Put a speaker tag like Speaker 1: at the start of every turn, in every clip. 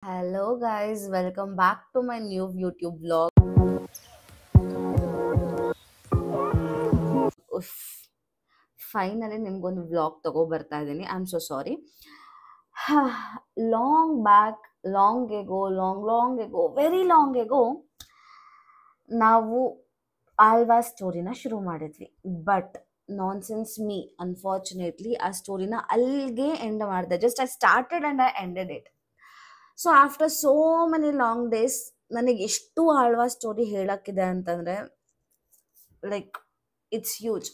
Speaker 1: Hello guys, welcome back to my new YouTube vlog. Uff, finally ನಿಮ್ಗೊಂದು vlog ತಗೋ ಬರ್ತಾ ಇದ್ದೀನಿ. I am so sorry. Long back, long ago, very long ago ನಾವು ಆಳ್ವಾ ಸ್ಟೋರಿನ ಶುರು ಮಾಡಿದ್ವಿ. But nonsense me, unfortunately ಆ ಸ್ಟೋರಿನ ಅಲ್ಲಿಗೆ ಎಂಡ್ ಮಾಡಿದೆ. Just I started and I ended it. So after so many long days ನನಗೆ ಎಷ್ಟು ಆಳ್ವಾ ಸ್ಟೋರಿ ಹೇಳಕ್ಕಿದೆ ಅಂತಂದ್ರೆ ಲೈಕ್ ಇಟ್ಸ್ ಹ್ಯೂಜ್.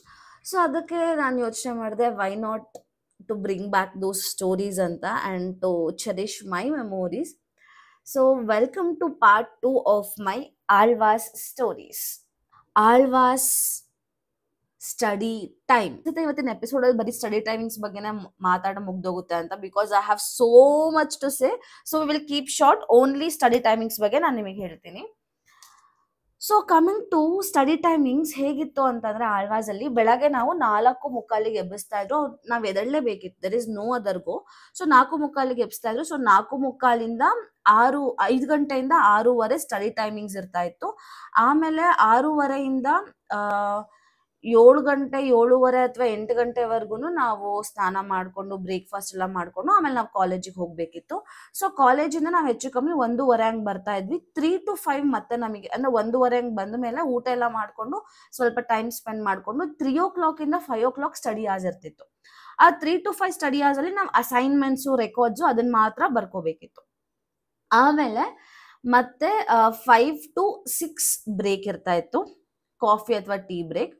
Speaker 1: ಸೊ ಅದಕ್ಕೆ ನಾನು ಯೋಚನೆ ಮಾಡಿದೆ, why not to bring back those stories ಅಂತ and to cherish my memories. So welcome to part 2 of my Alva's stories. Alva's study time. ಇವತ್ತಿನ episode ಅಲ್ಲಿ ಬರೀ ಸ್ಟಡಿ ಟೈಮಿಂಗ್ಸ್ ಬಗ್ಗೆನೇ ಮಾತಾಡ ಮುಗ್ದೋಗುತ್ತೆ ಅಂತ, because I have so much to say. So we will keep short. Only study timings ಬಗ್ಗೆ ನಾನು ನಿಮಗೆ ಹೇಳ್ತೀನಿ. So coming to study timings ಹೇಗಿತ್ತು ಅಂತಂದ್ರೆ, ಆಳ್ವಾಸ್ ಅಲ್ಲಿ ಬೆಳಗ್ಗೆ ನಾವು 4:45 ಎಬ್ಬಿಸ್ತಾ ಇದ್ರು. ನಾವ್ ಎದಳ್ಲೇಬೇಕಿತ್ತು, there is no other go. So 4:45 ಎಬ್ಬಿಸ್ತಾ ಇದ್ರು. ಸೊ 4:45 5 ಗಂಟೆಯಿಂದ 6:30 ಸ್ಟಡಿ ಟೈಮಿಂಗ್ಸ್ ಇರ್ತಾ ಇತ್ತು. ಆಮೇಲೆ 6:30 7 ಗಂಟೆ, 7:30 ಅಥವಾ 8 ಗಂಟೆವರೆಗೂ ನಾವು ಸ್ನಾನ ಮಾಡ್ಕೊಂಡು ಬ್ರೇಕ್ಫಾಸ್ಟ್ ಎಲ್ಲ ಮಾಡ್ಕೊಂಡು ಆಮೇಲೆ ನಾವು ಕಾಲೇಜಿಗೆ ಹೋಗ್ಬೇಕಿತ್ತು. ಸೊ ಕಾಲೇಜಿಂದ ನಾವು ಹೆಚ್ಚು ಕಮ್ಮಿ 1:30 ಹಂಗೆ ಬರ್ತಾ ಇದ್ವಿ. 3 to 5 ಮತ್ತೆ ನಮಗೆ ಅಂದ್ರೆ 1:30 ಹಂಗೆ ಬಂದ ಮೇಲೆ ಊಟ ಎಲ್ಲ ಮಾಡ್ಕೊಂಡು ಸ್ವಲ್ಪ ಟೈಮ್ ಸ್ಪೆಂಡ್ ಮಾಡ್ಕೊಂಡು 3 ಇಂದ 5 ಸ್ಟಡಿ ಅವರ್ಸ್ ಇರ್ತಿತ್ತು. ಆ 3 to 5 ಸ್ಟಡಿ ಅವರ್ಸ್ ಅಲ್ಲಿ ನಾವು ಅಸೈನ್ಮೆಂಟ್ಸು, ರೆಕಾರ್ಡ್ಸು ಅದನ್ನ ಮಾತ್ರ ಬರ್ಕೋಬೇಕಿತ್ತು. ಆಮೇಲೆ ಮತ್ತೆ 5 to 6 ಬ್ರೇಕ್ ಇರ್ತಾ ಇತ್ತು, ಕಾಫಿ ಅಥವಾ ಟೀ ಬ್ರೇಕ್.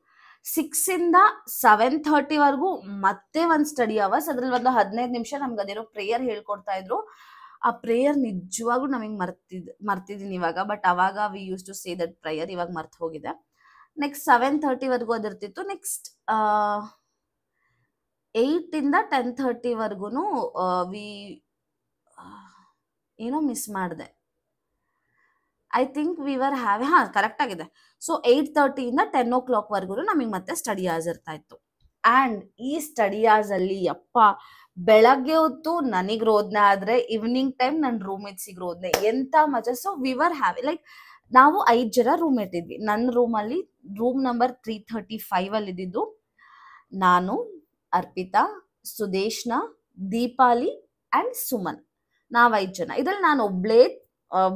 Speaker 1: 6 ಇಂದ 7:30 ವರೆಗೂ ಮತ್ತೆ ಒಂದು ಸ್ಟಡಿ ಅವರ್ಸ್. ಅದ್ರಲ್ಲಿ ಒಂದು 15 ನಿಮಿಷ ನಮ್ಗೆ ಅದೇನೋ ಪ್ರೇಯರ್ ಹೇಳ್ಕೊಡ್ತಾ ಇದ್ರು. ಆ ಪ್ರೇಯರ್ ನಿಜವಾಗ್ಲೂ ನಮಗೆ ಮರ್ತಿದ್ದೀನಿ ಇವಾಗ, ಬಟ್ ಅವಾಗ we use to say that prayer. ಇವಾಗ ಮರ್ತು ಹೋಗಿದೆ. ನೆಕ್ಸ್ಟ್ 7:30 ವರೆಗೂ ಅದಿರ್ತಿತ್ತು. ನೆಕ್ಸ್ಟ್ 8 ಇಂದ 10:30 ವರ್ಗು ವಿ ಏನೋ ಮಿಸ್ ಮಾಡಿದೆ. I think we were correct ಆಗಿದೆ. ಸೊ 8:30 ಇಂದ 10 ವರ್ಗು ನಮಗೆ ಮತ್ತೆ ಸ್ಟಡಿ ಅವರ್ಸ್ ಇರ್ತಾ ಇತ್ತು. ಅಂಡ್ ಈ ಸ್ಟಡಿ ಅವರ್ಸ್ ಅಲ್ಲಿ ಯಪ್ಪ, ಬೆಳಗ್ಗೆ ಹೊತ್ತು ನನಗ್ ರೋದ್ನೆ ಆದ್ರೆ ಈವ್ನಿಂಗ್ ಟೈಮ್ ನನ್ನ ರೂಮ್ಮೇಟ್ಸಿಗೆ ರೋದ್ನೆ, ಎಂತ ಮಜಾ. ಸೊ ವಿ ವರ್ ಲೈಕ್ ನಾವು 5 ಜನ ರೂಮ್ಮೇಟ್ ಇದ್ವಿ. ನನ್ನ ರೂಮಲ್ಲಿ ರೂಮ್ ನಂಬರ್ 335 ಅಲ್ಲಿ ಇದ್ದಿದ್ದು ನಾನು, ಅರ್ಪಿತಾ, ಸುದೇಶ್ನ, ದೀಪಾಲಿ ಅಂಡ್ ಸುಮನ್. ನಾವ್ 5 ಜನ. ಇದ್ರಲ್ಲಿ ನಾನು ಒಬ್ಳೇ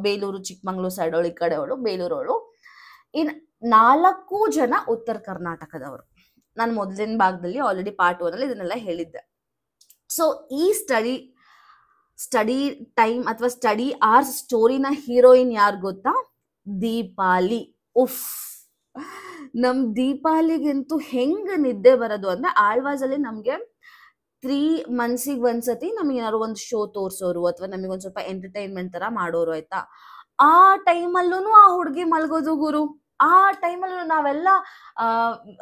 Speaker 1: ಬೇಲೂರು ಚಿಕ್ಕಮಂಗ್ಳೂರು ಸೈಡ್ ಅವಳು, ಈ ಕಡೆ ಅವಳು ಬೇಲೂರವಳು. ಇನ್ 4 ಜನ ಉತ್ತರ ಕರ್ನಾಟಕದವರು. ನಾನು ಮೊದಲಿನ ಭಾಗದಲ್ಲಿ ಆಲ್ರೆಡಿ ಪಾರ್ಟ್ 1 ಅಲ್ಲಿ ಇದನ್ನೆಲ್ಲ ಹೇಳಿದ್ದೆ. ಸೊ ಈ ಸ್ಟಡಿ ಟೈಮ್ ಅಥವಾ ಸ್ಟಡಿ ಅವರ್ಸ್ ಸ್ಟೋರಿನ ಹೀರೋಯಿನ್ ಯಾರು ಗೊತ್ತಾ? ದೀಪಾಲಿ. ಉಫ್, ನಮ್ ದೀಪಾಲಿಗಂತೂ ಹೆಂಗ್ ನಿದ್ದೆ ಬರೋದು ಅಂದ್ರೆ, ಆಳ್ವಾಸ್ ಅಲ್ಲಿ ನಮ್ಗೆ 3 ಮಂತ್ಸಿಗೆ ಒಂದ್ಸತಿ ನಮಗೆ ಏನಾದ್ರು ಒಂದು ಶೋ ತೋರ್ಸೋರು ಅಥವಾ ನಮಗೆ ಒಂದ್ ಸ್ವಲ್ಪ ಎಂಟರ್ಟೈನ್ಮೆಂಟ್ ತರ ಮಾಡೋರು, ಆಯ್ತಾ? ಆ ಟೈಮಲ್ಲೂ ಆ ಹುಡುಗಿ ಮಲ್ಗೋದು ಗುರು. ಆ ಟೈಮಲ್ಲೂ ನಾವೆಲ್ಲ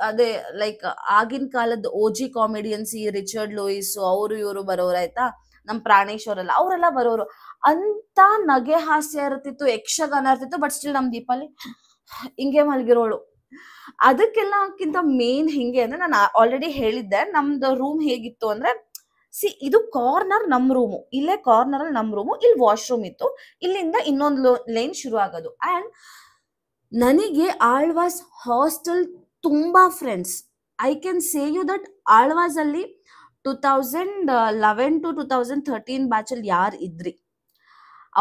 Speaker 1: ಅದೇ ಲೈಕ್ ಆಗಿನ ಕಾಲದ OG ಕಾಮಿಡಿಯನ್ಸ್, ಈ ರಿಚರ್ಡ್ ಲೂಯಿಸ್ ಅವರು ಇವರು ಬರೋರು, ಆಯ್ತಾ? ನಮ್ ಪ್ರಾಣೇಶ್ ಅವರೆಲ್ಲ ಅವರೆಲ್ಲ ಬರೋರು. ಅಂತ ನಗೆ ಹಾಸ್ಯ ಇರ್ತಿತ್ತು, ಯಕ್ಷಗಾನ ಇರ್ತಿತ್ತು. ಬಟ್ ಸ್ಟಿಲ್ ನಮ್ ದೀಪಾಲಿ ಹಿಂಗೆ ಮಲ್ಗಿರೋಳು. ಅದಕ್ಕೆಲ್ಲಕ್ಕಿಂತ ಮೇನ್ ಹೆಂಗೆ ಅಂದ್ರೆ, ನಾನು ಆಲ್ರೆಡಿ ಹೇಳಿದ್ದೆ ನಮ್ದು ರೂಮ್ ಹೇಗಿತ್ತು ಅಂದ್ರೆ, ಇದು ಕಾರ್ನರ್ ನಮ್ ರೂಮು, ಇಲ್ಲೇ ಕಾರ್ನರ್ ಅಲ್ಲಿ ನಮ್ ರೂಮು, ಇಲ್ಲಿ ವಾಶ್ರೂಮ್ ಇತ್ತು, ಇಲ್ಲಿಂದ ಇನ್ನೊಂದು ಲೈನ್ ಶುರು ಆಗೋದು. ಅಂಡ್ ನನಗೆ ಆಳ್ವಾಸ್ ಹಾಸ್ಟೆಲ್ ತುಂಬಾ friends. I can say you that Alvas ಅಲ್ಲಿ 2011 to 2013 ಬ್ಯಾಚ್ ಅಲ್ಲಿ ಯಾರು ಇದ್ರಿ,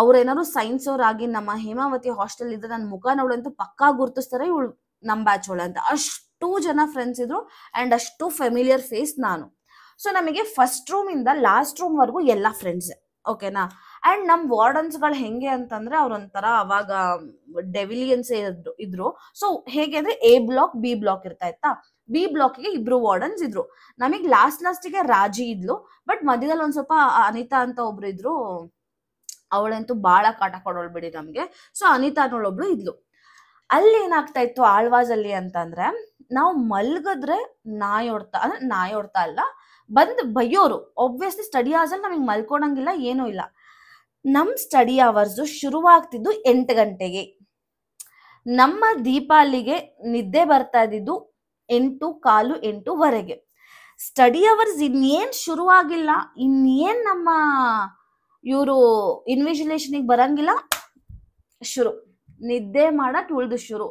Speaker 1: ಅವ್ರೇನಾದ್ರು ಸೈನ್ಸ್ ಅವ್ರಾಗಿ ನಮ್ಮ ಹೇಮಾವತಿ ಹಾಸ್ಟೆಲ್ ಇದ್ರೆ ನನ್ನ ಮುಖ ನೋಡಂತೂ ಪಕ್ಕಾ ಗುರ್ತಿಸ್ತಾರೆ, ಇವಳು ನಮ್ ಬ್ಯಾಚ್ ಒಳ ಅಂತ. ಅಷ್ಟು ಜನ ಫ್ರೆಂಡ್ಸ್ ಇದ್ರು ಅಂಡ್ ಅಷ್ಟು ಫೆಮಿಲಿಯರ್ ಫೇಸ್ ನಾನು. ಸೊ ನಮಗೆ ಫಸ್ಟ್ ರೂಮ್ ಇಂದ ಲಾಸ್ಟ್ ರೂಮ್ ವರ್ಗು ಎಲ್ಲ ಫ್ರೆಂಡ್ಸ್, ಓಕೆನಾ? ಅಂಡ್ ನಮ್ ವಾರ್ಡನ್ಸ್ ಗಳು ಹೆಂಗೆ ಅಂತಂದ್ರೆ, ಅವ್ರೊಂಥರ ಅವಾಗ ಡೆವಿಲಿಯನ್ಸ್ ಇದ್ರು. ಸೊ ಹೇಗೆ ಅಂದ್ರೆ, A ಬ್ಲಾಕ್ B ಬ್ಲಾಕ್ ಇರ್ತಾ ಇತ್ತಾ. B ಬ್ಲಾಕ್ಗೆ 2 ವಾರ್ಡನ್ಸ್ ಇದ್ರು. ನಮಗ್ ಲಾಸ್ಟಿಗೆ ರಾಜಿ ಇದ್ಲು. ಬಟ್ ಮಧ್ಯದಲ್ಲಿ ಒಂದ್ ಸ್ವಲ್ಪ ಅನಿತಾ ಅಂತ ಒಬ್ರು ಇದ್ರು, ಅವಳಂತೂ ಬಾಳ ಕಾಟ ಕೊಡೋಳ್ ಬಿಡಿ ನಮ್ಗೆ. ಸೊ ಅನಿತಾ ಅನ್ನೋಳೊಬ್ಳು ಇದ್ಲು. ಅಲ್ಲಿ ಏನಾಗ್ತಾ ಇತ್ತು ಆಳ್ವಾಸ್ ಅಲ್ಲಿ ಅಂತಂದ್ರೆ, ನಾವು ಮಲ್ಗದ್ರೆ ನಾಯಿ ಹೊಡ್ತಾ ಅಲ್ಲ, ಬಂದ್ ಬೈಯೋರು. ಆಬ್ವಿಯಸ್ಲಿ ಸ್ಟಡಿ ಅವರ್ಸ್ ಅಲ್ಲಿ ನಮಗ್ ಮಲ್ಕೊಳಂಗಿಲ್ಲ, ಏನೂ ಇಲ್ಲ. ನಮ್ ಸ್ಟಡಿ ಅವರ್ಸ್ ಶುರುವಾಗ್ತಿದ್ದು 8 ಗಂಟೆಗೆ. ನಮ್ಮ ದೀಪಾಲಿಗೆ ನಿದ್ದೆ ಬರ್ತಾ ಇದ್ದಿದ್ದು 8:15, 8:00ವರೆಗೆ. ಸ್ಟಡಿ ಅವರ್ಸ್ ಇನ್ನೇನ್ ಶುರುವಾಗಿಲ್ಲ, ಇನ್ನೇನ್ ನಮ್ಮ ಇವರು ಇನ್ವಿಜಿಲೇಷನಿಗೆ ಬರಂಗಿಲ್ಲ, ಶುರು ನಿದ್ದೆ ಮಾಡಕ್ ಉಳ್ದು ಶುರು.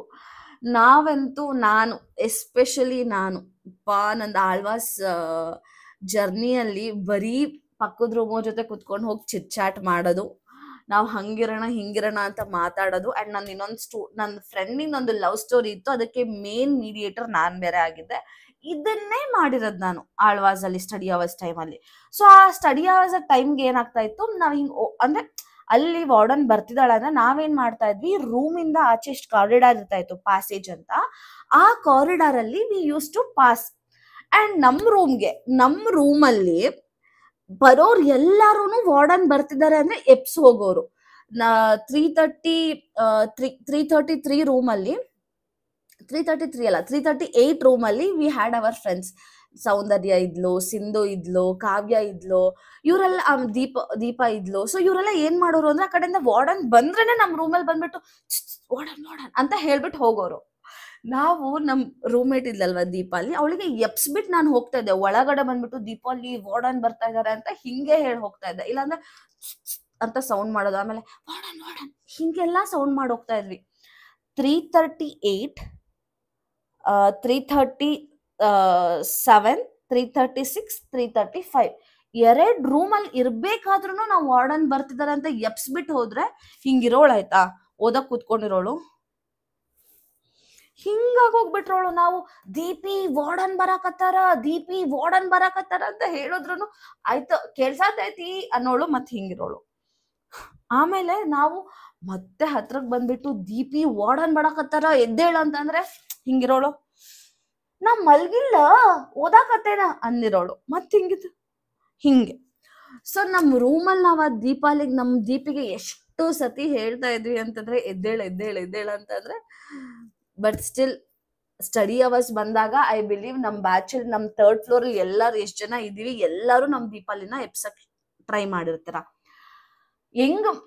Speaker 1: ನಾವಂತೂ ನಾನು ಎಸ್ಪೆಷಲಿ ನಾನು ನಂದು ಆಳ್ವಾಸ್ ಜರ್ನಿಯಲ್ಲಿ ಬರೀ ಪಕ್ಕದ ರೂಮೋ ಜೊತೆ ಕುತ್ಕೊಂಡು ಹೋಗಿ ಚಿಟ್ ಚಾಟ್ ಮಾಡೋದು, ನಾವು ಹಂಗಿರೋಣ ಹಿಂಗಿರೋಣ ಅಂತ ಮಾತಾಡೋದು. ಅಂಡ್ ನನ್ನ ನನ್ನ ಫ್ರೆಂಡಿಂದ ಒಂದು ಲವ್ ಸ್ಟೋರಿ ಇತ್ತು, ಅದಕ್ಕೆ ಮೇನ್ ಮೀಡಿಯೇಟರ್ ನಾನ್ ಬೇರೆ ಆಗಿದ್ದೆ. ಇದನ್ನೇ ಮಾಡಿರೋದು ನಾನು ಆಳ್ವಾಸ್ ಅಲ್ಲಿ ಸ್ಟಡಿ ಅವರ್ಸ್ ಟೈಮಲ್ಲಿ. ಸೊ ಆ ಸ್ಟಡಿ ಅವರ್ಸ್ ಟೈಮ್ಗೆ ಏನಾಗ್ತಾ ಇತ್ತು, ನಾವ್ ಹಿಂಗ್ ಅಂದ್ರೆ ಅಲ್ಲಿ ವಾರ್ಡನ್ ಬರ್ತಿದ್ದಾಳೆ ಅಂದ್ರೆ ನಾವೇನ್ ಮಾಡ್ತಾ ಇದ್ವಿ, ರೂಮ್ ಇಂದ ಆಚೆ ಎಷ್ಟು ಕಾರಿಡಾರ್ ಇರ್ತಾ ಇತ್ತು, ಪ್ಯಾಸೇಜ್ ಅಂತ, ಆ ಕಾರಿಡಾರ್ ಅಲ್ಲಿ we use to pass. And ನಮ್ ರೂಮಲ್ಲಿ ಬರೋರು ಎಲ್ಲಾರು ವಾರ್ಡನ್ ಬರ್ತಿದ್ದಾರೆ ಅಂದ್ರೆ ಎಪ್ಸ್ ಹೋಗೋರು. 333 ರೂಮಲ್ಲಿ 338 ರೂಮಲ್ಲಿ ವಿ ಹ್ಯಾಡ್ ಅವರ್ ಫ್ರೆಂಡ್ಸ್. ಸೌಂದರ್ಯ ಇದ್ಲು, ಸಿಂಧು ಇದ್ಲು, ಕಾವ್ಯ ಇದ್ಲು, ಇವರೆಲ್ಲ ದೀಪ ಇದ್ಲು. ಸೊ ಇವರೆಲ್ಲ ಏನ್ ಮಾಡೋರು ಅಂದ್ರೆ ಆ ಕಡೆಯಿಂದ ವಾರ್ಡನ್ ಬಂದ್ರೇನೆ ನಮ್ ರೂಮಲ್ಲಿ ಬಂದ್ಬಿಟ್ಟು ವಾರ್ಡನ್ ಅಂತ ಹೇಳ್ಬಿಟ್ಟು ಹೋಗೋರು. ನಾವು ನಮ್ ರೂಮ್ಮೇಟ್ ಇದ್ಲಲ್ವಾ ದೀಪಾಲಿ, ಅವಳಿಗೆ ಎಪ್ಸ್ಬಿಟ್ಟು ನಾನು ಹೋಗ್ತಾ ಇದ್ದೆ ಒಳಗಡೆ ಬಂದ್ಬಿಟ್ಟು, ದೀಪಾಲಿ ವಾರ್ಡನ್ ಬರ್ತಾ ಇದಾರೆ ಅಂತ ಹಿಂಗೆ ಹೇಳಿ ಹೋಗ್ತಾ ಇದ್ದೆ, ಇಲ್ಲಾಂದ್ರೆ ಅಂತ ಸೌಂಡ್ ಮಾಡೋದು. ಆಮೇಲೆ ವಾರ್ಡನ್ ಹಿಂಗೆಲ್ಲ ಸೌಂಡ್ ಮಾಡಿ ಹೋಗ್ತಾ ಇದ್ವಿ. 338 337 336 335 2 ರೂಮಲ್ಲಿ ಇರ್ಬೇಕಾದ್ರೂ ನಾವು ವಾರ್ಡನ್ ಬರ್ತಿದಾರೆ ಅಂತ ಎಪ್ಸ್ಬಿಟ್ಟು ಹೋದ್ರೆ ಹಿಂಗಿರೋಳಾಯ್ತಾ, ಓದಕ್ ಕೂತ್ಕೊಂಡಿರೋಳು ಹಿಂಗಾಗಿ ಹೋಗ್ಬಿಟ್ರೋಳು. ನಾವು ದೀಪಿ ವಾರ್ಡನ್ ಬರಾಕತ್ತಾರ ಅಂತ ಹೇಳಿದ್ರು ಆಯ್ತು ಕೇಳ್ಸಾತೈತಿ ಅನ್ನೋಳು ಮತ್ತೆ ಹಿಂಗಿರೋಳು. ಆಮೇಲೆ ನಾವು ಮತ್ತೆ ಹತ್ರಕ್ ಬಂದ್ಬಿಟ್ಟು ದೀಪಿ ವಾರ್ಡನ್ ಬರಾಕತ್ತಾರ ಎದ್ದೇಳ ಅಂತಂದ್ರೆ ಹಿಂಗಿರೋಳು, ನಾ ಮಲ್ಗಿಲ್ಲ ಓದಾಕತ್ತೇನ ಅಂದಿರೋಳು ಮತ್ತೆ ಹಿಂಗಿತ್ತು ಹಿಂಗೆ. ಸೊ ನಮ್ ರೂಮಲ್ಲಿ ನಾವ್ ಆ ನಮ್ ದೀಪಿಗೆ ಎಷ್ಟು ಸತಿ ಹೇಳ್ತಾ ಇದ್ವಿ ಅಂತಂದ್ರೆ ಎದ್ದೇಳ ಅಂತಂದ್ರೆ. ಬಟ್ ಸ್ಟಿಲ್ ಸ್ಟಡಿ ಅವರ್ಸ್ ಬಂದಾಗ ಐ ಬಿಲೀವ್ ನಮ್ ಬ್ಯಾಚ್ ಅಲ್ಲಿ ನಮ್ 3rd ಫ್ಲೋರ್ ಅಲ್ಲಿ ಎಲ್ಲಾರು ಎಷ್ಟ್ ಜನ ಇದೀವಿ ಎಲ್ಲಾರು ನಮ್ ದೀಪಾಲಿನ ಎಪ್ಸಕ್ ಟ್ರೈ ಮಾಡಿರ್ತಾರ.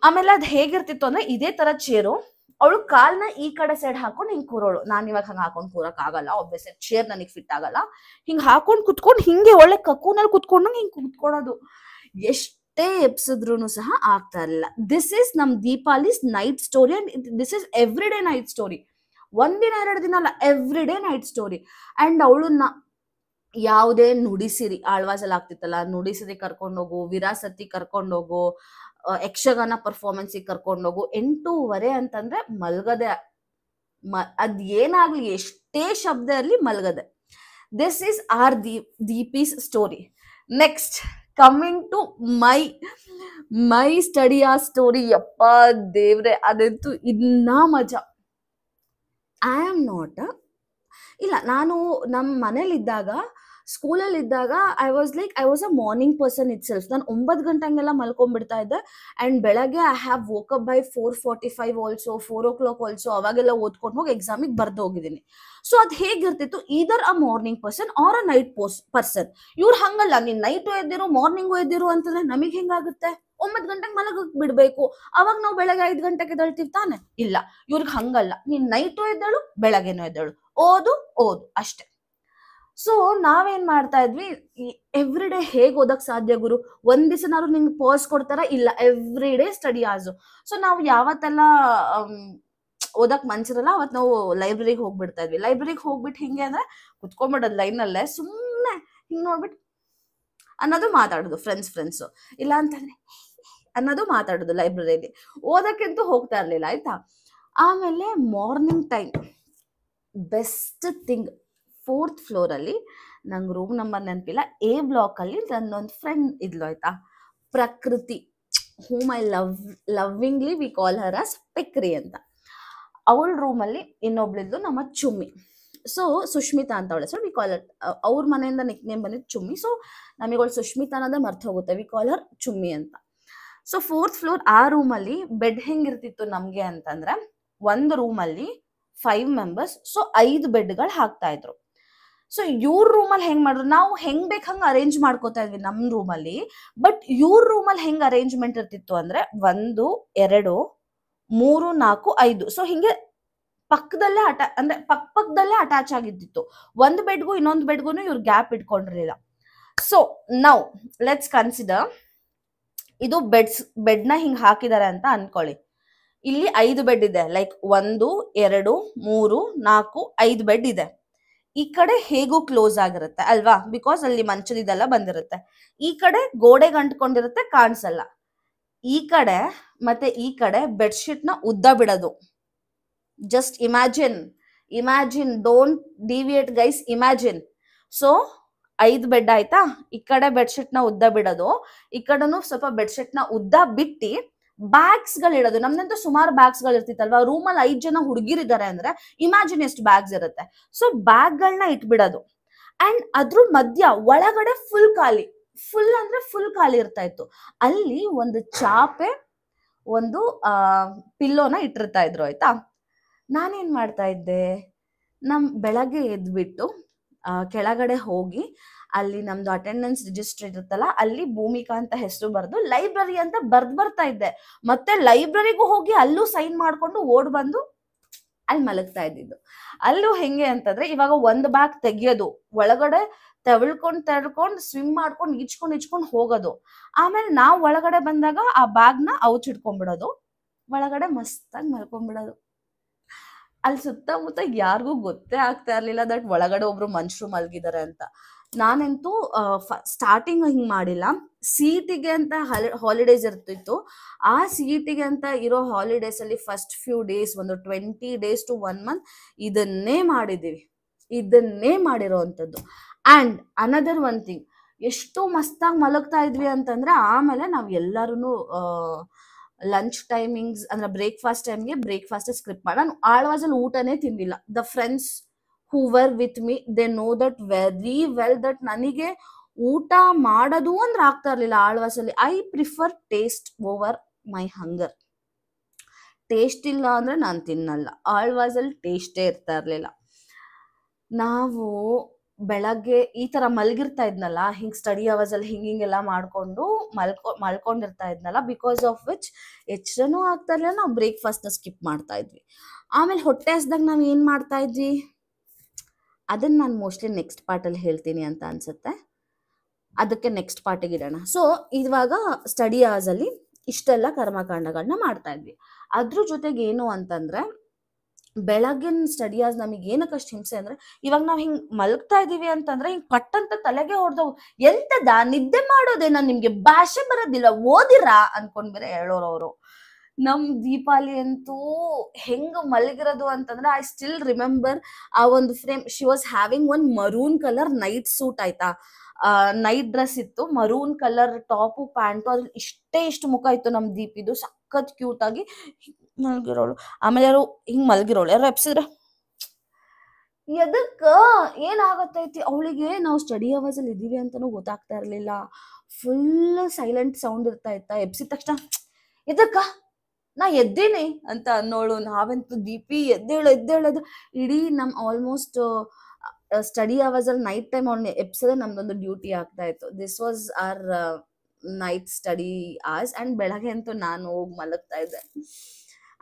Speaker 1: ಆಮೇಲೆ ಅದ್ ಹೇಗಿರ್ತಿತ್ತು ಅಂದ್ರೆ ಇದೇ ತರ ಚೇರು, ಅವಳು ಕಾಲ್ನ ಈ ಕಡೆ ಸೈಡ್ ಹಾಕೊಂಡ್ ಹಿಂಗ್ ಕೂರೋಳು. ನಾನ್ ಇವಾಗ ಹಂಗ ಹಾಕೊಂಡ್ ಕೂರಕ್ ಆಗಲ್ಲ, ಒಬ್ಬಿಯಸ್ಲಿ ಚೇರ್ ನನಗ್ ಫಿಟ್ ಆಗಲ್ಲ. ಹಿಂಗ್ ಹಾಕೊಂಡ್ ಕುತ್ಕೊಂಡ್ ಹಿಂಗೆ ಒಳ್ಳೆ ಕಕ್ಕೂನಲ್ಲಿ ಕುತ್ಕೊಂಡಂಗ್ ಹಿಂಗ್ ಕುತ್ಕೊಳ್ಳೋದು. ಎಷ್ಟೇ ಎಪ್ಸಿದ್ರು ಸಹ ಆಗ್ತಾ ಇರಲಿಲ್ಲ. ದಿಸ್ ಇಸ್ ನಮ್ Deepali's night story and this is every day night story. ಒಂದಿನ 2 ದಿನ ಅಲ್ಲ, ಎವ್ರಿ ಡೇ ನೈಟ್ ಸ್ಟೋರಿ. ಅಂಡ್ ಅವಳನ್ನ ಯಾವುದೇ ನುಡಿಸಿರಿ ಆಳ್ವಾಸಲ್ಲಿ ಆಗ್ತಿತ್ತಲ್ಲ, ನುಡಿಸಿರಿ ಕರ್ಕೊಂಡೋಗು, ವಿರಾಸತಿ ಕರ್ಕೊಂಡೋಗು, ಯಕ್ಷಗಾನ ಪರ್ಫಾರ್ಮೆನ್ಸ್ ಕರ್ಕೊಂಡೋಗು, 8:30 ಅಂತಂದ್ರೆ ಮಲ್ಗದೆ. ಅದ್ ಏನಾಗ್ಲಿ ಎಷ್ಟೇ ಶಬ್ದ ಇರ್ಲಿ ಮಲ್ಗದೆ. This is our Deepi's story. Next coming to my study ಆ ಸ್ಟೋರಿ. ಯಪ್ಪ ದೇವ್ರೆ, ಅದಂತೂ ಇನ್ನ ಮಜಾ. ಐ ಆಮ್ ನಾಟ್ ಇಲ್ಲ, ನಾನು ನಮ್ಮ ಮನೇಲಿದ್ದಾಗ ಸ್ಕೂಲಲ್ಲಿ ಇದ್ದಾಗ I was a morning person itself. ನಾನು 9 ಗಂಟೆಗೆಲ್ಲ ಮಲ್ಕೊಂಡ್ಬಿಡ್ತಾ ಇದ್ದೆ. ಅಂಡ್ ಬೆಳಗ್ಗೆ I have woke up by 4:45 also, 4 o'clock also. ಅವಾಗೆಲ್ಲ ಓದ್ಕೊಂಡು ಹೋಗಿ ಎಕ್ಸಾಮಿಗೆ ಬರ್ದು ಹೋಗಿದ್ದೀನಿ. ಸೊ ಅದ್ ಹೇಗಿರ್ತಿತ್ತು, either a morning person or a night person. ಇವ್ರು ಹಂಗಲ್ಲ, ನೀನ್ ನೈಟು ಎದ್ದಿರು ಮಾರ್ನಿಂಗು ಎದ್ದಿರು ಅಂತಂದ್ರೆ ನಮಗ್ ಹೆಂಗಾಗುತ್ತೆ, 9 ಗಂಟೆಗೆ ಮಲಗಕ್ ಬಿಡ್ಬೇಕು, ಅವಾಗ ನಾವು ಬೆಳಗ್ಗೆ 5 ಗಂಟೆಗೆ ಎದ್ದೇಳ್ತೀವಿ ತಾನೆ. ಇಲ್ಲ, ಇವ್ರಿಗೆ ಹಂಗಲ್ಲ, ನೀನ್ ನೈಟು ಎದ್ದೇಳು ಬೆಳಗ್ಗೆನೂ ಎದ್ದೇಳು, ಓದು ಅಷ್ಟೇ. ಸೊ ನಾವೇನ್ ಮಾಡ್ತಾ ಇದ್ವಿ, ಎವ್ರಿ ಡೇ ಹೇಗ್ ಓದಕ್ ಸಾಧ್ಯ ಗುರು, ಒಂದ್ ದಿವಸನಾದ್ರು ನಿಂಗೆ ಪಾಸ್ ಕೊಡ್ತಾರ, ಇಲ್ಲ ಎವ್ರಿ ಡೇ ಸ್ಟಡಿ ಆಸು. ಸೊ ನಾವು ಯಾವತ್ತೆಲ್ಲ ಓದಕ್ ಮನ್ಸಿರಲ್ಲ ಅವತ್ ನಾವು ಲೈಬ್ರರಿಗೆ ಹೋಗ್ಬಿಡ್ತಾ ಇದ್ವಿ. ಲೈಬ್ರರಿಗೆ ಹೋಗ್ಬಿಟ್ಟು ಹಿಂಗೆ ಅಂದ್ರೆ ಕುತ್ಕೊಂಡ್ಬಿಡೋದು ಲೈನಲ್ಲೇ, ಸುಮ್ಮನೆ ಹಿಂಗ್ ನೋಡ್ಬಿಟ್ಟು ಅನ್ನೋದು ಮಾತಾಡೋದು, ಫ್ರೆಂಡ್ಸ್ ಇಲ್ಲ ಅಂತಂದ್ರೆ ಅನ್ನೋದು ಮಾತಾಡೋದು. ಲೈಬ್ರರಿಯಲ್ಲಿ ಓದಕ್ಕಂತೂ ಹೋಗ್ತಾ ಇರ್ಲಿಲ್ಲ ಆಯ್ತಾ. ಆಮೇಲೆ morning time best thing, 4th floor ಅಲ್ಲಿ, ನಂಗೆ ರೂಮ್ ನಂಬರ್ ನೆನಪಿಲ್ಲ, A ಬ್ಲಾಕ್ ಅಲ್ಲಿ ನನ್ನೊಂದು ಫ್ರೆಂಡ್ ಇದ್ಲು ಆಯ್ತಾ, Prakruthi, whom I lovingly we call her as Pekri ಅಂತ. ಅವಳ ರೂಮಲ್ಲಿ ಇನ್ನೊಬ್ಳಿದ್ಲು ನಮ್ಮ ಚುಮ್ಮಿ. ಸೊ ಸುಷ್ಮಿತಾ ಅಂತ ಅವಳ ಹೆಸರು, ವಿ ಕಾಲ್ ಹರ್, ಅವ್ರ ಮನೆಯಿಂದ ನಿಕ್ ನೇಮ್ ಬಂದಿದ್ದು ಚುಮ್ಮಿ. ಸೊ ನಮಗೆ ಅವಳು ಸುಷ್ಮಿತಾ ಅನ್ನೋದೇ ಮರ್ತು ಹೋಗುತ್ತೆ, ವಿ ಕಾಲ್ ಹರ್ ಚುಮ್ಮಿ ಅಂತ. ಸೊ 4th ಫ್ಲೋರ್ ಆ ರೂಮಲ್ಲಿ ಬೆಡ್ ಹೆಂಗಿರ್ತಿತ್ತು ನಮ್ಗೆ ಅಂತಂದ್ರೆ, ಒಂದು ರೂಮಲ್ಲಿ 5 ಮೆಂಬರ್ಸ್, ಸೊ 5 ಬೆಡ್ಗಳು ಹಾಕ್ತಾ ಇದ್ರು. ಸೊ ಇವ್ರ ರೂಮಲ್ಲಿ ಹೆಂಗ್ ಮಾಡಿದ್ರು, ನಾವು ಹೆಂಗ್ ಬೇಕ್ ಹಂಗ ಅರೇಂಜ್ ಮಾಡ್ಕೋತಾ ಇದ್ವಿ ನಮ್ ರೂಮಲ್ಲಿ. ಬಟ್ ಇವ್ರ ರೂಮಲ್ಲಿ ಹೆಂಗ್ ಅರೇಂಜ್ಮೆಂಟ್ ಇರ್ತಿತ್ತು ಅಂದ್ರೆ 1 2 3 4 5. ಸೊ ಹಿಂಗೆ ಪಕ್ಕದಲ್ಲೇ ಅಂದ್ರೆ ಪಕ್ಕದಲ್ಲೇ ಅಟ್ಯಾಚ್ ಆಗಿದ್ದಿತ್ತು. ಒಂದು ಬೆಡ್ಗೂ ಇನ್ನೊಂದು ಬೆಡ್ಗೂ ಇವ್ರು ಗ್ಯಾಪ್ ಇಟ್ಕೊಂಡಿರ್ಲಿಲ್ಲ. ಸೊ ನೌ ಲೆಟ್ಸ್ ಕನ್ಸಿಡರ್ ಇದು ಬೆಡ್ನ ಹಿಂಗ್ ಹಾಕಿದ್ದಾರೆ ಅಂತ ಅನ್ಕೊಳ್ಳಿ. ಇಲ್ಲಿ 5 ಬೆಡ್ ಇದೆ, ಲೈಕ್ 1 2 3 4 5 ಬೆಡ್ ಇದೆ. ಈ ಕಡೆ ಹೇಗೂ ಕ್ಲೋಸ್ ಆಗಿರುತ್ತೆ ಅಲ್ವಾ, ಬಿಕಾಸ್ ಅಲ್ಲಿ ಮಂಚದಿದೆಲ್ಲ ಬಂದಿರುತ್ತೆ. ಈ ಕಡೆ ಗೋಡೆಗೆ ಅಂಟ್ಕೊಂಡಿರುತ್ತೆ, ಕಾಣಿಸಲ್ಲ. ಈ ಕಡೆ ಮತ್ತೆ ಈ ಕಡೆ ಬೆಡ್ಶೀಟ್ ನ ಉದ್ದ ಬಿಡೋದು. Just imagine, don't deviate guys, imagine. So 5 bed ಆಯ್ತಾ, ಈ ಕಡೆ ಬೆಡ್ಶೀಟ್ ನ ಉದ್ದ ಬಿಡೋದು, ಈ ಕಡೆನು ಸ್ವಲ್ಪ ಬೆಡ್ಶೀಟ್ ನ ಉದ್ದ ಬಿಟ್ಟಿ ಬ್ಯಾಗ್ಸ್ ಗಳು ಇಡೋದು. ನಮ್ದಂತೂ ಸುಮಾರು ಬ್ಯಾಗ್ಸ್ ಗಳು ಇರ್ತಿತ್ತಲ್ವಾ, ರೂಮಲ್ಲಿ 5 ಜನ ಹುಡುಗಿರಿದ್ದಾರೆ ಅಂದ್ರೆ ಇಮ್ಯಾಜಿನ್ ಎಷ್ಟು ಬ್ಯಾಗ್ಸ್ ಇರುತ್ತೆ. ಸೊ ಬ್ಯಾಗ್ ಗಳನ್ನ ಇಟ್ಬಿಡೋದು. ಅಂಡ್ ಅದ್ರ ಮಧ್ಯ ಒಳಗಡೆ ಫುಲ್ ಖಾಲಿ, ಫುಲ್ ಅಂದ್ರೆ ಫುಲ್ ಖಾಲಿ ಇರ್ತಾ ಇತ್ತು. ಅಲ್ಲಿ ಒಂದು ಚಾಪೆ, ಒಂದು ಪಿಲ್ಲೋನ ಇಟ್ಟಿರ್ತಾ ಇದ್ರು ಆಯ್ತಾ. ನಾನೇನ್ ಮಾಡ್ತಾ ಇದ್ದೆ, ಬೆಳಗ್ಗೆ ಎದ್ಬಿಟ್ಟು ಕೆಳಗಡೆ ಹೋಗಿ ಅಲ್ಲಿ ನಮ್ದು ಅಟೆಂಡೆನ್ಸ್ ರಿಜಿಸ್ಟರ್ ಇರುತ್ತಲ್ಲ, ಅಲ್ಲಿ ಭೂಮಿಕಾ ಅಂತ ಹೆಸರು ಬರೆದು ಲೈಬ್ರರಿ ಅಂತ ಬರ್ತಾ ಇದ್ದೆ. ಮತ್ತೆ ಲೈಬ್ರರಿಗೂ ಹೋಗಿ ಅಲ್ಲೂ ಸೈನ್ ಮಾಡ್ಕೊಂಡು ಓಡ್ ಬಂದು ಅಲ್ಲಿ ಮಲಗ್ತಾ ಇದ್ದಿದ್ದು. ಅಲ್ಲೂ ಹೆಂಗೆ ಅಂತಂದ್ರೆ, ಇವಾಗ ಒಂದು ಬ್ಯಾಗ್ ತೆಗಿಯೋದು, ಒಳಗಡೆ ತೆವಳ್ಕೊಂಡ್ ಸ್ವಿಮ್ ಮಾಡ್ಕೊಂಡು ಈಚ್ಕೊಂಡ್ ಹೋಗೋದು. ಆಮೇಲೆ ನಾವು ಒಳಗಡೆ ಬಂದಾಗ ಆ ಬ್ಯಾಗ್ನ ಔಚಿಡ್ಕೊಂಡ್ಬಿಡೋದು, ಒಳಗಡೆ ಮಸ್ತಾಗಿ ಮಲ್ಕೊಂಡ್ಬಿಡೋದು. ಅಲ್ಲಿ ಸುತ್ತಮುತ್ತ ಯಾರಿಗೂ ಗೊತ್ತೇ ಆಗ್ತಾ ಇರ್ಲಿಲ್ಲ ದಟ್ ಒಳಗಡೆ ಒಬ್ರು ಮನುಷ್ಯರು ಮಲ್ಗಿದ್ದಾರೆ ಅಂತ. ನಾನಂತೂ ಸ್ಟಾರ್ಟಿಂಗ್ ಹಿಂಗ್ ಮಾಡಿಲ್ಲ. ಸಿಇಟಿಗೆ ಅಂತ ಹಾಲಿಡೇಸ್ ಇರ್ತಿತ್ತು. ಆ ಸಿಇಟಿಗೆ ಅಂತ ಇರೋ ಹಾಲಿಡೇಸ್ ಅಲ್ಲಿ ಫಸ್ಟ್ ಫ್ಯೂ ಡೇಸ್, ಒಂದು 20 days to 1 month ಇದನ್ನೇ ಮಾಡಿರೋವಂಥದ್ದು. ಅಂಡ್ ಅನದರ್ ಒನ್ ಥಿಂಗ್, ಎಷ್ಟು ಮಸ್ತಾಗಿ ಮಲಗ್ತಾ ಇದ್ವಿ ಅಂತಂದ್ರೆ, ಆಮೇಲೆ ನಾವ್ ಎಲ್ಲರೂ ಲಂಚ್ ಟೈಮಿಂಗ್ಸ್ ಅಂದ್ರೆ ಬ್ರೇಕ್ಫಾಸ್ಟ್ ಟೈಮ್ಗೆ ಬ್ರೇಕ್ಫಾಸ್ಟ್ ಸ್ಕ್ರಿಪ್ಟ್ ಮಾಡಿ, ನಾನು ಆಳ್ವಾಸಲ್ಲಿ ಊಟನೇ ತಿಂದಿಲ್ಲ. The friends who were with me they know that very well that ನನಗೆ ಊಟ ಮಾಡೋದು ಅಂದ್ರೆ ಆಗ್ತಾ ಇರ್ಲಿಲ್ಲ ಆಳ್ವಾಸಲ್ಲಿ. I prefer taste over my hunger. Taste ಇಲ್ಲ ಅಂದ್ರೆ ನಾನು ತಿನ್ನಲ್ಲ. ಆಳ್ವಾಸಲ್ಲಿ ಟೇಸ್ಟೇ ಇರ್ತಾ ಇರ್ಲಿಲ್ಲ. ನಾವು ಬೆಳಗ್ಗೆ ಈ ತರ ಮಲ್ಗಿರ್ತಾ ಇದ್ನಲ್ಲ, ಹಿಂಗ್ ಸ್ಟಡಿ ಅವರ್ಸ್ ಅಲ್ಲಿ ಹಿಂಗೆಲ್ಲ ಮಾಡ್ಕೊಂಡು ಮಲ್ಕೊಂಡಿರ್ತಾ ಇದ್ನಲ್ಲ, ಬಿಕಾಸ್ ಆಫ್ ವಿಚ್ ಎಚ್ಚರನೂ ಆಗ್ತಾ ಇರ್ಲಿಲ್ಲ, ನಾವು ಬ್ರೇಕ್ಫಾಸ್ಟ್ ನ ಸ್ಕಿಪ್ ಮಾಡ್ತಾ ಇದ್ವಿ. ಆಮೇಲೆ ಹೊಟ್ಟೆ ಹಸ್ದಾಗ ನಾವ್ ಏನ್ ಮಾಡ್ತಾ ಇದ್ವಿ, ಅದನ್ನ ನಾನು ಮೋಸ್ಟ್ಲಿ ನೆಕ್ಸ್ಟ್ ಪಾರ್ಟ್ ಅಲ್ಲಿ ಹೇಳ್ತೀನಿ ಅಂತ ಅನ್ಸುತ್ತೆ. ಅದಕ್ಕೆ ನೆಕ್ಸ್ಟ್ ಪಾರ್ಟಿಗೆ ಇಡೋಣ. ಸೊ ಇವಾಗ ಸ್ಟಡಿ ಅವರ್ಸ್ ಅಲ್ಲಿ ಇಷ್ಟೆಲ್ಲ ಕರ್ಮಕಾಂಡಗಳನ್ನ ಮಾಡ್ತಾ ಇದ್ವಿ. ಅದ್ರ ಜೊತೆಗೆ ಏನು ಅಂತಂದ್ರೆ, ಬೆಳಗಿನ ಸ್ಟಡಿ ಅವರ್ಸ್ ನಮಗೆ ಏನಕ್ಕಷ್ಟು ಹಿಂಸೆ ಅಂದ್ರೆ, ಇವಾಗ ನಾವ್ ಹಿಂಗ್ ಮಲಗ್ತಾ ಇದೀವಿ ಅಂತಂದ್ರೆ ಹಿಂಗ್ ಪಟ್ಟಂತ ತಲೆಗೆ ಹೊಡೆದವು. ಎಂತದ ನಿದ್ದೆ ಮಾಡೋದೇನ, ನಿಮ್ಗೆ ಭಾಷೆ ಬರೋದಿಲ್ಲ, ಓದಿರಾ ಅನ್ಕೊಂಡ್ ಬೇರೆ ಹೇಳೋರವ್ರು. ನಮ್ ದೀಪಾಲಿ ಅಂತೂ ಹೆಂಗ್ ಮಲಗಿರೋದು ಅಂತಂದ್ರೆ, ಐ ಸ್ಟಿಲ್ ರಿಮೆಂಬರ್ ಆ ಒಂದು frame. She was having one maroon colour night suit ಆಯ್ತಾ, ನೈಟ್ ಡ್ರೆಸ್ ಇತ್ತು, ಮರೂನ್ ಕಲರ್ ಟಾಪು ಪ್ಯಾಂಟು, ಅದ್ರಲ್ಲಿ ಇಷ್ಟು ಮುಖ ಇತ್ತು ನಮ್ ದೀಪಿದು, ಸಖತ್ ಕ್ಯೂಟ್ ಆಗಿ ಮಲ್ಗಿರೋಳು. ಆಮೇಲೆ ಯಾರು ಹಿಂಗ್ ಮಲ್ಗಿರೋಳು, ಯಾರು ಎಪ್ಸಿದ್ರೆ ಎದಕ್ಕ ಏನಾಗತ್ತೈತಿ ಅವಳಿಗೆ. ನಾವು ಸ್ಟಡಿ ಅವರ್ಸ್ ಅಲ್ಲಿ ಇದೀವಿ ಅಂತಾನು ಗೊತ್ತಾಗ್ತಾ ಇರ್ಲಿಲ್ಲ. ಫುಲ್ ಸೈಲೆಂಟ್ ಸೌಂಡ್ ಇರ್ತಾ ಇತ್ತ. ಎಪ್ಸಿದ ತಕ್ಷಣ ಎದಕ್ಕ ನಾ ಎದ್ದೇನೆ ಅಂತ ಅನ್ನೋಳು. ನಾವಂತೂ ದೀಪಿ ಎದ್ದೇಳದು. ಇಡೀ ನಮ್ ಆಲ್ಮೋಸ್ಟ್ ಸ್ಟಡಿ ಅವರ್ಸ್ ಅಲ್ಲಿ ನೈಟ್ ಟೈಮ್ ಅವ್ನ ಎಪ್ಸೋದೇ ನಮ್ದೊಂದು ಡ್ಯೂಟಿ ಆಗ್ತಾ ಇತ್ತು. This was our night study hours. And ಬೆಳಗ್ಗೆ ಅಂತೂ ನಾನು ಹೋಗಿ ಮಲಗ್ತಾ ಇದ್ದೆ.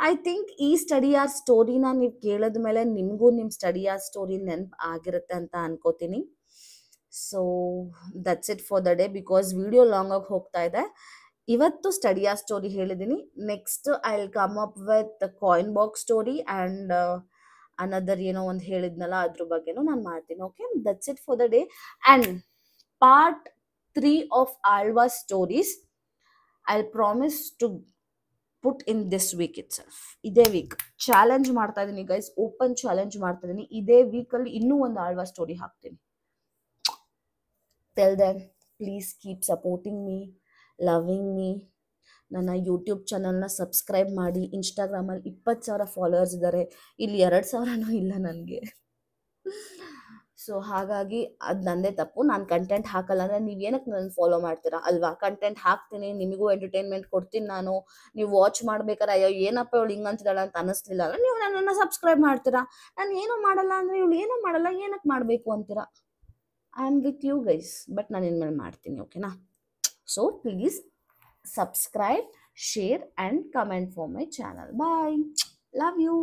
Speaker 1: ಐ ಥಿಂಕ್ ಈ ಸ್ಟಡಿ ಅವರ್ ಸ್ಟೋರಿನ ನೀವು ಕೇಳಿದ್ಮೇಲೆ ನಿಮಗೂ ನಿಮ್ಮ ಸ್ಟಡಿ ಅವರ್ ಸ್ಟೋರಿ ನೆನಪು ಆಗಿರುತ್ತೆ ಅಂತ ಅನ್ಕೋತೀನಿ. So that's it for the day, because video long ಆಗಿ ಹೋಗ್ತಾ ಇದೆ. ಇವತ್ತು ಸ್ಟಡಿ ಅವರ್ ಸ್ಟೋರಿ ಹೇಳಿದ್ದೀನಿ. Next I will come up with coin box story and another ಏನೋ ಒಂದು ಹೇಳಿದ್ನಲ್ಲ ಅದ್ರ ಬಗ್ಗೆನೂ ನಾನು ಮಾಡ್ತೀನಿ. Okay, that's it for the day. And part 3 of Alvas stories I promise to put in this week itself. ಇದೇ week challenge ಮಾಡ್ತಾ ಇದೀನಿ ಗೈಸ್, ಓಪನ್ ಚಾಲೆಂಜ್ ಮಾಡ್ತಾ ಇದೀನಿ. ಇದೇ ವೀಕಲ್ಲಿ ಇನ್ನೂ ಒಂದು ಆಳ್ವಾಸ್ ಸ್ಟೋರಿ ಹಾಕ್ತೀನಿ. Till then please keep supporting me, loving me. ನನ್ನ ಯೂಟ್ಯೂಬ್ ಚಾನಲ್ನ ಸಬ್ಸ್ಕ್ರೈಬ್ ಮಾಡಿ. ಇನ್ಸ್ಟಾಗ್ರಾಮಲ್ಲಿ 20,000 ಫಾಲೋವರ್ಸ್ ಇದ್ದಾರೆ, ಇಲ್ಲಿ 2,000 ಇಲ್ಲ ನನಗೆ. ಸೊ ಹಾಗಾಗಿ ಅದು ನಂದೇ ತಪ್ಪು. ನಾನು ಕಂಟೆಂಟ್ ಹಾಕಲ್ಲ ಅಂದರೆ ನೀವು ಏನಕ್ಕೆ ನನ್ನ ಫಾಲೋ ಮಾಡ್ತೀರಾ ಅಲ್ವಾ. ಕಂಟೆಂಟ್ ಹಾಕ್ತೀನಿ, ನಿಮಗೂ ಎಂಟರ್ಟೈನ್ಮೆಂಟ್ ಕೊಡ್ತೀನಿ ನಾನು. ನೀವು ವಾಚ್ ಮಾಡ್ಬೇಕಾರೆ ಅಯ್ಯೋ ಏನಪ್ಪ ಇವಳು ಹಿಂಗಂತಿದ್ದಾಳೆ ಅಂತ ಅನ್ನಿಸ್ಲಿಲ್ಲ ಅಂದರೆ ನೀವು ನನ್ನನ್ನು ಸಬ್ಸ್ಕ್ರೈಬ್ ಮಾಡ್ತೀರಾ. ನಾನು ಏನೂ ಮಾಡಲ್ಲ ಅಂದರೆ ಇವಳು ಏನೂ ಮಾಡಲ್ಲ ಏನಕ್ಕೆ ಮಾಡಬೇಕು ಅಂತೀರಾ. I am with you guys, but ನಾನು ಇನ್ಮೇಲೆ ಮಾಡ್ತೀನಿ, ಓಕೆನಾ. So please subscribe, share and comment for my channel. Bye. Love you.